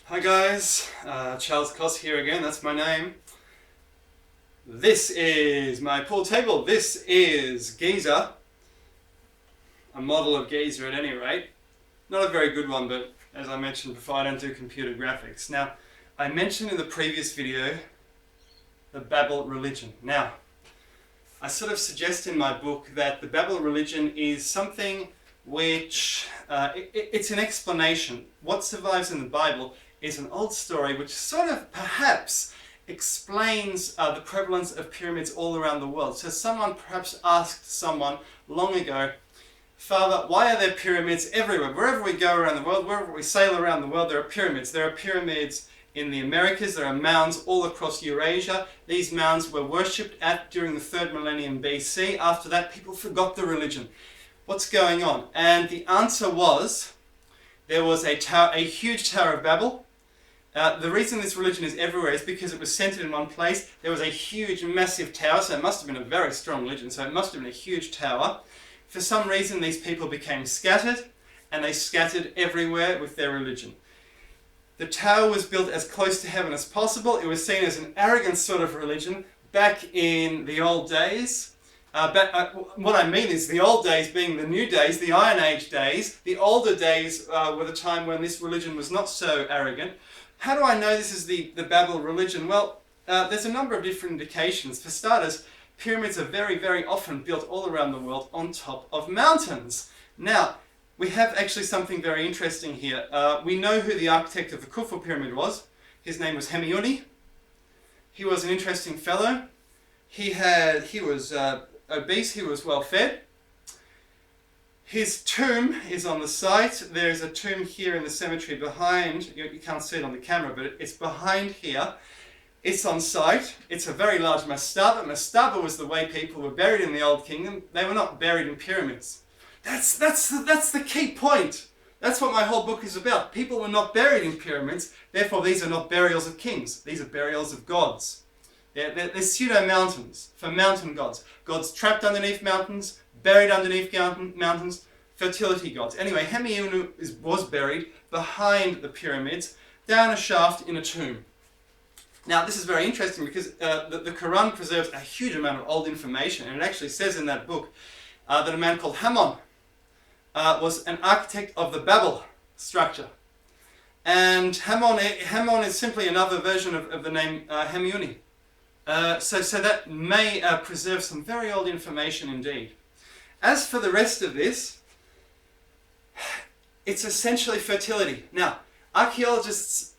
Hi guys, Charles Koss here again, that's my name. This is my pool table. This is Giza, a model of Giza at any rate. Not a very good one, but as I mentioned before, I don't do computer graphics. Now, I mentioned in the previous video the Babel religion. Now, I sort of suggest in my book that the Babel religion is something which, it's an explanation. What survives in the Bible is an old story which sort of perhaps explains the prevalence of pyramids all around the world. So someone perhaps asked someone long ago, Father, why are there pyramids everywhere? Wherever we go around the world, wherever we sail around the world, there are pyramids. There are pyramids in the Americas, there are mounds all across Eurasia. These mounds were worshipped at during the 3rd millennium BC. After that, people forgot the religion. What's going on? And the answer was, there was a huge Tower of Babel. The reason this religion is everywhere is because it was centered in one place. There was a huge, massive tower, so it must have been a very strong religion, so it must have been a huge tower. For some reason, these people became scattered, and they scattered everywhere with their religion. The tower was built as close to heaven as possible. It was seen as an arrogant sort of religion back in the old days. What I mean is the old days being the new days, the Iron Age days. The older days were the time when this religion was not so arrogant. How do I know this is the Babel religion? Well, there's a number of different indications. For starters, pyramids are very, very often built all around the world on top of mountains. Now, we have actually something very interesting here. We know who the architect of the Khufu pyramid was. His name was Hemiuni. He was an interesting fellow. He was obese, he was well fed. His tomb is on the site. There's a tomb here in the cemetery behind. You can't see it on the camera, but it's behind here. It's on site. It's a very large mastaba. Mastaba was the way people were buried in the Old Kingdom. They were not buried in pyramids. That's the key point. That's what my whole book is about. People were not buried in pyramids. Therefore, these are not burials of kings. These are burials of gods. They're pseudo-mountains for mountain gods. Gods trapped underneath mountains, buried underneath mountains, fertility gods. Anyway, Hemiunu was buried behind the pyramids, down a shaft in a tomb. Now, this is very interesting because the Quran preserves a huge amount of old information, and it actually says in that book that a man called Hammon was an architect of the Babel structure. And Hammon is simply another version of the name Hemiuni. So that may preserve some very old information indeed. As for the rest of this, it's essentially fertility. Now, archaeologists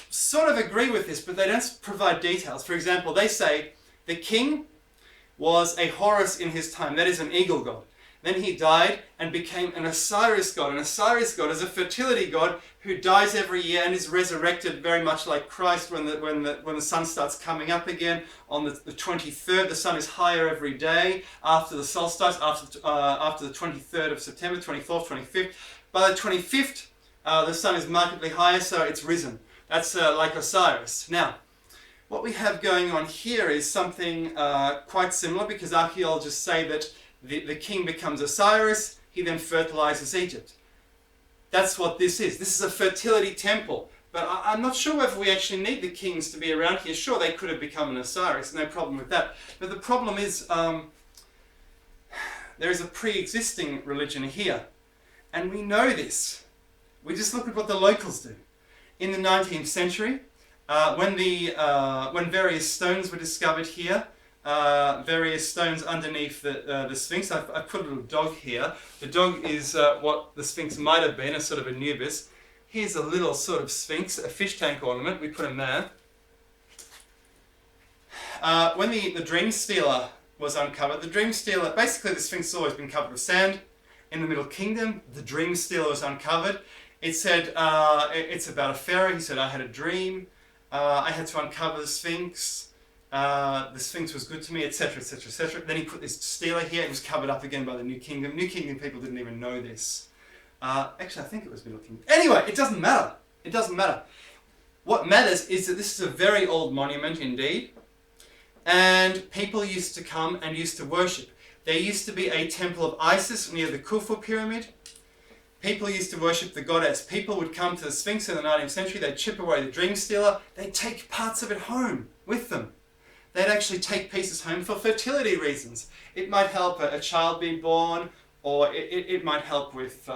sort of agree with this, but they don't provide details. For example, they say the king was a Horus in his time, that is an eagle god. Then he died and became an Osiris god. An Osiris god is a fertility god who dies every year and is resurrected very much like Christ when the sun starts coming up again on the 23rd. The sun is higher every day after the solstice, after the 23rd of September, 24th, 25th. By the 25th, the sun is markedly higher, so it's risen. That's like Osiris. Now, what we have going on here is something quite similar, because archaeologists say that the king becomes Osiris, he then fertilizes Egypt. That's what this is. This is a fertility temple. But I'm not sure whether we actually need the kings to be around here. Sure, they could have become an Osiris, no problem with that. But the problem is there is a pre-existing religion here. And we know this. We just look at what the locals do. In the 19th century, when various stones were discovered here, various stones underneath the Sphinx. I've put a little dog here. The dog is what the Sphinx might have been, a sort of Anubis. Here's a little sort of Sphinx, a fish tank ornament. We put him there. When the Dream Stealer was uncovered, basically the Sphinx has always been covered with sand. In the Middle Kingdom, the Dream Stealer was uncovered. It said, it's about a pharaoh. He said, I had a dream. I had to uncover the Sphinx. The Sphinx was good to me, etc., etc., etc. Then he put this stealer here. It was covered up again by the New Kingdom. New Kingdom people didn't even know this. Actually, I think it was Middle Kingdom. Anyway, it doesn't matter. It doesn't matter. What matters is that this is a very old monument indeed. And people used to come and used to worship. There used to be a temple of Isis near the Khufu pyramid. People used to worship the goddess. People would come to the Sphinx in the 19th century, they'd chip away the dream stealer, they'd take parts of it home with them. They'd actually take pieces home for fertility reasons. It might help a child be born, or it might help with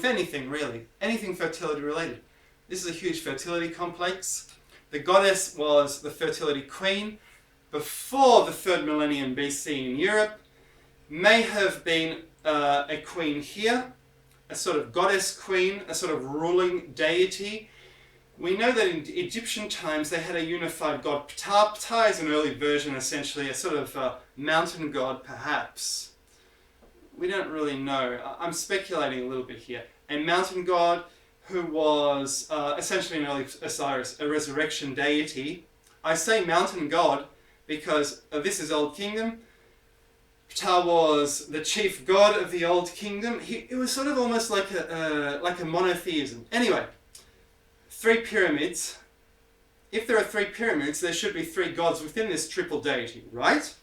anything really, anything fertility related. This is a huge fertility complex. The goddess was the fertility queen before the 3rd millennium BC in Europe. May have been a queen here, a sort of goddess queen, a sort of ruling deity. We know that in Egyptian times they had a unified god. Ptah. Ptah is an early version, essentially, a sort of mountain god perhaps. We don't really know. I'm speculating a little bit here. A mountain god who was essentially an early Osiris, a resurrection deity. I say mountain god because this is Old Kingdom. Ptah was the chief god of the Old Kingdom. It was sort of almost like a monotheism. Anyway, 3 pyramids. If there are 3 pyramids, there should be 3 gods within this triple deity, right?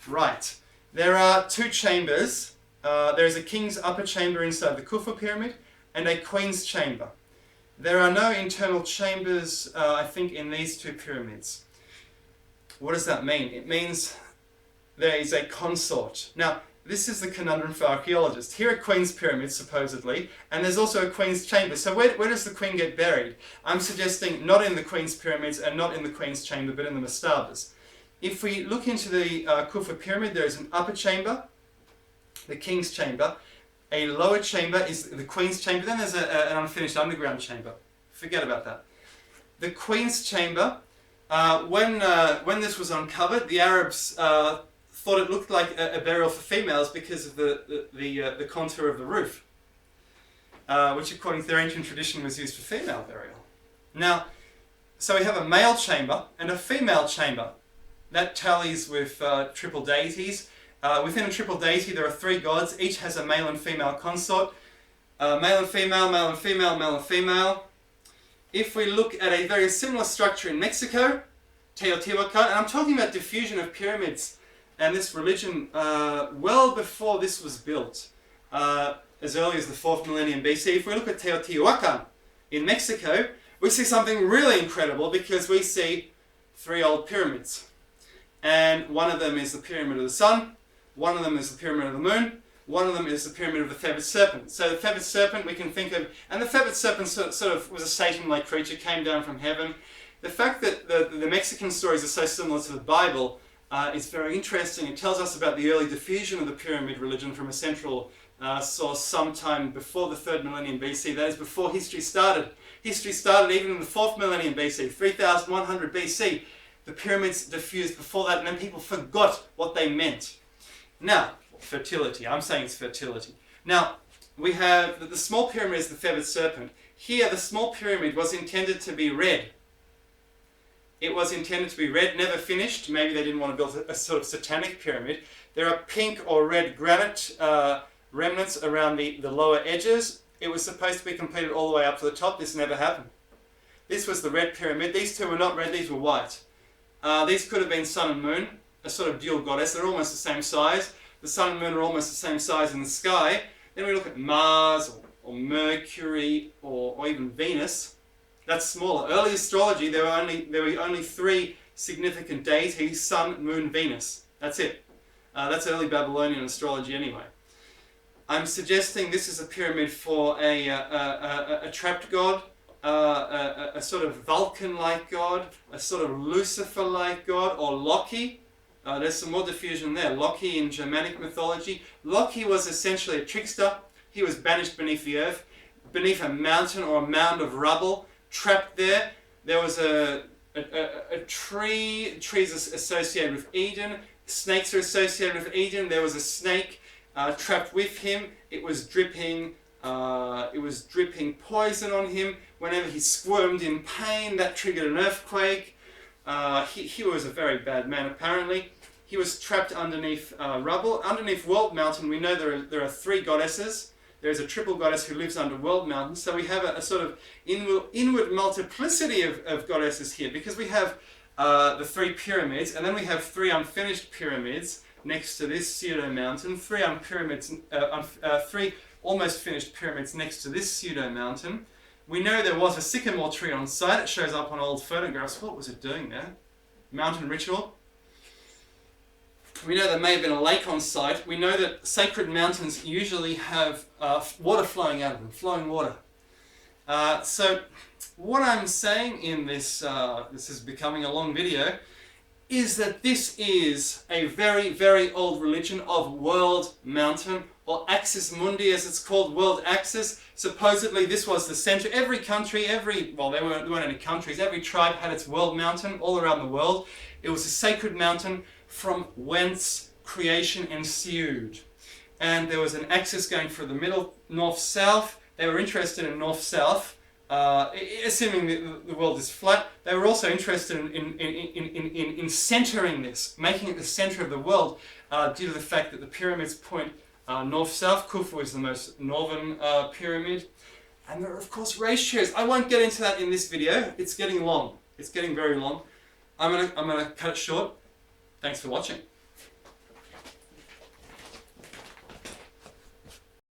Right. There are 2 chambers. There is a king's upper chamber inside the Khufu pyramid and a queen's chamber. There are no internal chambers, I think, in these 2 pyramids. What does that mean? It means there is a consort. Now, this is the conundrum for archaeologists. Here are queen's pyramids, supposedly, and there's also a queen's chamber. So where does the queen get buried? I'm suggesting not in the queen's pyramids and not in the queen's chamber, but in the mastabas. If we look into the Khufu pyramid, there is an upper chamber, the king's chamber. A lower chamber is the queen's chamber. Then there's an unfinished underground chamber. Forget about that. The queen's chamber, when this was uncovered, the Arabs thought it looked like a burial for females because of the contour of the roof, which according to their ancient tradition was used for female burial. Now, so we have a male chamber and a female chamber. That tallies with triple deities. Within a triple deity there are 3 gods, each has a male and female consort. Male and female, male and female, male and female. If we look at a very similar structure in Mexico, Teotihuacan, and I'm talking about diffusion of pyramids and this religion well before this was built, as early as the 4th millennium BC. If we look at Teotihuacan in Mexico, we see something really incredible because we see 3 old pyramids. And one of them is the Pyramid of the Sun, one of them is the Pyramid of the Moon, one of them is the Pyramid of the Feathered Serpent. So the Feathered Serpent we can think of, and the Feathered Serpent sort of was a Satan-like creature, came down from heaven. The fact that the Mexican stories are so similar to the Bible is very interesting. It tells us about the early diffusion of the pyramid religion from a central source sometime before the 3rd millennium BC. That is before history started. History started even in the 4th millennium BC, 3100 BC. The pyramids diffused before that, and then people forgot what they meant. Now, fertility. I'm saying it's fertility. Now, we have the small pyramid is the Feathered Serpent. Here, the small pyramid was intended to be red. It was intended to be red, never finished. Maybe they didn't want to build a sort of satanic pyramid. There are pink or red granite remnants around the lower edges. It was supposed to be completed all the way up to the top. This never happened. This was the red pyramid. These 2 were not red, these were white. These could have been sun and moon, a sort of dual goddess. They're almost the same size. The sun and moon are almost the same size in the sky. Then we look at Mars or Mercury or even Venus. That's smaller. Early astrology, there were only 3 significant deities: Sun, Moon, Venus. That's it. That's early Babylonian astrology anyway. I'm suggesting this is a pyramid for a trapped god, a sort of Vulcan-like god, a sort of Lucifer-like god, or Loki. There's some more diffusion there. Loki in Germanic mythology. Loki was essentially a trickster. He was banished beneath the earth, beneath a mountain or a mound of rubble, trapped there. There was a tree. Trees are associated with Eden. Snakes are associated with Eden. There was a snake trapped with him. It was dripping poison on him. Whenever he squirmed in pain, that triggered an earthquake. He was a very bad man, apparently. He was trapped underneath rubble. Underneath World Mountain, we know there are 3 goddesses. There's a triple goddess who lives under World Mountain. So we have a sort of inward multiplicity of goddesses here, because we have the 3 pyramids, and then we have 3 unfinished pyramids next to this pseudo mountain. 3 almost finished pyramids next to this pseudo mountain. We know there was a sycamore tree on site. It shows up on old photographs. What was it doing there? Mountain ritual. We know there may have been a lake on site. We know that sacred mountains usually have water flowing out of them, flowing water. So what I'm saying in this, this is becoming a long video, is that this is a very, very old religion of world mountain, or axis mundi as it's called, world axis. Supposedly this was the center. Every country, well, there weren't any countries, every tribe had its world mountain all around the world. It was a sacred mountain from whence creation ensued. And there was an axis going through the middle, north-south. They were interested in north-south. Assuming the world is flat, they were also interested in centering this, making it the center of the world, due to the fact that the pyramids point north-south. Khufu is the most northern pyramid. And there are, of course, ratios. I won't get into that in this video. It's getting long. It's getting very long. I'm gonna cut it short. Thanks for watching.